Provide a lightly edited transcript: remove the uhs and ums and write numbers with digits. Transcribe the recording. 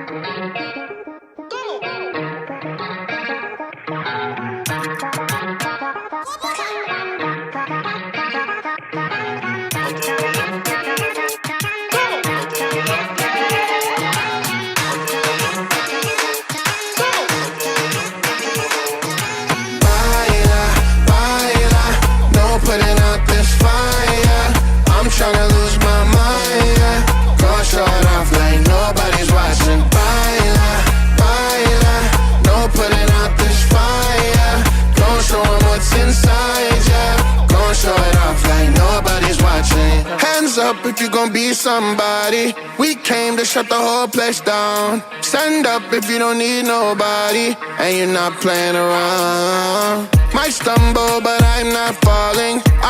Baila, baila, no putting out this fire. I'm tryna lose my mind, yeah. Go show it off like nobody's watching. Baila, baila, no putting out this fire. Go show 'em what's inside, yeah. Go show it off like nobody's watching. Hands up if you gon' be somebody. We came to shut the whole place down. Stand up if you don't need nobody and you're not playing around. Might stumble, but I'm not falling.